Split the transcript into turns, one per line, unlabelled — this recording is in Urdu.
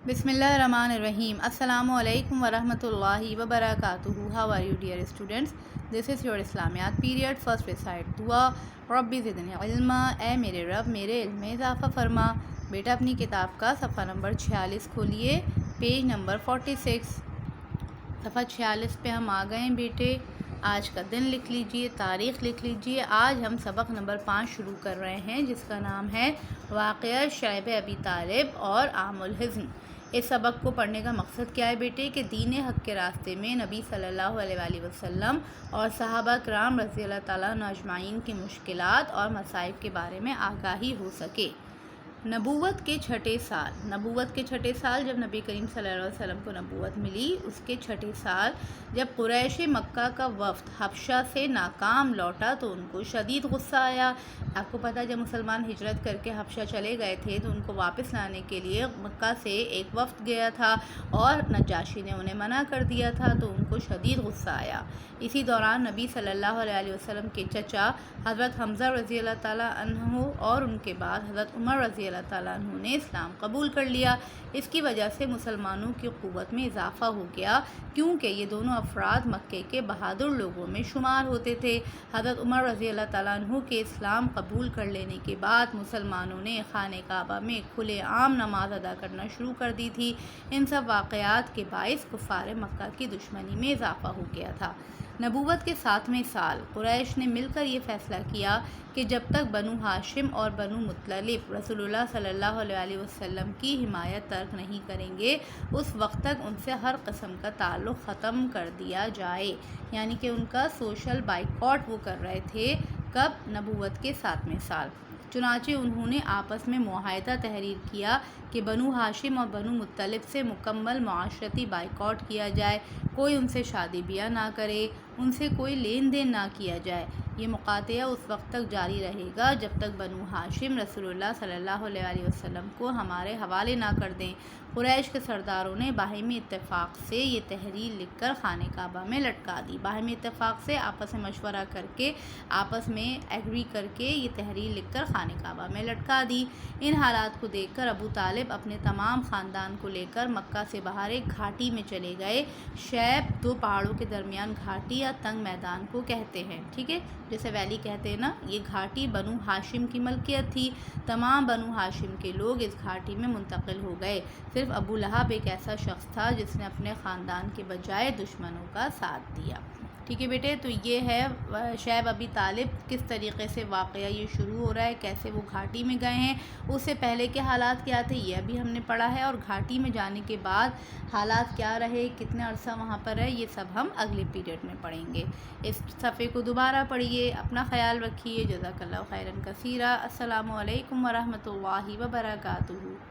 بسم اللہ الرحمن الرحیم. السلام علیکم ورحمۃ اللہ وبرکاتہ. How are you dear students? This is your Islamiat period. First recite دعا. ربی زدنی علما. اے میرے رب میرے علم میں اضافہ فرما. بیٹا اپنی کتاب کا صفحہ نمبر 46 کھولیے، پیج نمبر 46. صفحہ 46 پہ ہم آ گئے ہیں بیٹے. آج کا دن لکھ لیجئے، تاریخ لکھ لیجئے. آج ہم سبق نمبر 5 شروع کر رہے ہیں جس کا نام ہے واقعہ شعب ابی طالب اور عام الحزن. اس سبق کو پڑھنے کا مقصد کیا ہے بیٹے؟ کہ دین حق کے راستے میں نبی صلی اللہ علیہ وآلہ وسلم اور صحابہ کرام رضی اللہ تعالیٰ عنہ اجمعین کی مشکلات اور مصائب کے بارے میں آگاہی ہو سکے. نبوت کے چھٹے سال جب نبی کریم صلی اللہ علیہ وسلم کو نبوت ملی، اس کے چھٹے سال جب قریش مکہ کا وفد حبشہ سے ناکام لوٹا تو ان کو شدید غصہ آیا. آپ کو پتہ جب مسلمان ہجرت کر کے حبشہ چلے گئے تھے تو ان کو واپس لانے کے لیے مکہ سے ایک وفد گیا تھا اور نجاشی نے انہیں منع کر دیا تھا، تو ان کو شدید غصہ آیا. اسی دوران نبی صلی اللہ علیہ وسلم کے چچا حضرت حمزہ رضی اللہ تعالیٰ عنہ اور ان کے بعد حضرت عمر رضی اللہ تعالیٰ عنہ نے اسلام قبول کر لیا. اس کی وجہ سے مسلمانوں کی قوت میں اضافہ ہو گیا، کیونکہ یہ دونوں افراد مکے کے بہادر لوگوں میں شمار ہوتے تھے. حضرت عمر رضی اللہ تعالیٰ عنہ کے اسلام قبول کر لینے کے بعد مسلمانوں نے خانہ کعبہ میں کھلے عام نماز ادا کرنا شروع کر دی تھی. ان سب واقعات کے باعث کفار مکہ کی دشمنی میں اضافہ ہو گیا تھا. نبوت کے 7ویں سال قریش نے مل کر یہ فیصلہ کیا کہ جب تک بنو ہاشم اور بنو مطلب رسول اللہ صلی اللہ علیہ وسلم کی حمایت ترک نہیں کریں گے، اس وقت تک ان سے ہر قسم کا تعلق ختم کر دیا جائے. یعنی کہ ان کا سوشل بائیکاٹ وہ کر رہے تھے. کب؟ نبوت کے 7ویں سال. چنانچہ انہوں نے آپس میں معاہدہ تحریر کیا کہ بنو ہاشم اور بنو مطلب سے مکمل معاشرتی بائیکاٹ کیا جائے. کوئی ان سے شادی بیاہ نہ کرے، ان سے کوئی لین دین نہ کیا جائے. یہ مقاطعہ اس وقت تک جاری رہے گا جب تک بنو ہاشم رسول اللہ صلی اللہ علیہ وسلم کو ہمارے حوالے نہ کر دیں. قریش کے سرداروں نے باہمی اتفاق سے یہ تحریر لکھ کر خانہ کعبہ میں لٹکا دی. باہمی اتفاق سے آپس میں مشورہ کر کے، آپس میں ایگری کر کے یہ تحریر لکھ کر خانہ کعبہ میں لٹکا دی. ان حالات کو دیکھ کر ابو طالب اپنے تمام خاندان کو لے کر مکہ سے باہر ایک گھاٹی میں چلے گئے. شعب 2 پہاڑوں کے درمیان گھاٹی یا تنگ میدان کو کہتے ہیں، ٹھیک ہے، جیسے ویلی کہتے ہیں نا. یہ گھاٹی بنو ہاشم کی ملکیت تھی. تمام بنو ہاشم کے لوگ اس گھاٹی میں منتقل ہو گئے. صرف ابو لہب ایک ایسا شخص تھا جس نے اپنے خاندان کے بجائے دشمنوں کا ساتھ دیا. ٹھیک ہے بیٹے، تو یہ ہے شعب ابی طالب. کس طریقے سے واقعہ یہ شروع ہو رہا ہے، کیسے وہ گھاٹی میں گئے ہیں، اس سے پہلے کے حالات کیا تھے یہ ابھی ہم نے پڑھا ہے، اور گھاٹی میں جانے کے بعد حالات کیا رہے، کتنے عرصہ وہاں پر رہے، یہ سب ہم اگلے پیریڈ میں پڑھیں گے. اس صفحے کو دوبارہ پڑھیے. اپنا خیال رکھیے. جزاک اللہ خیرا کثیرا. السلام علیکم ورحمۃ اللہ وبرکاتہ.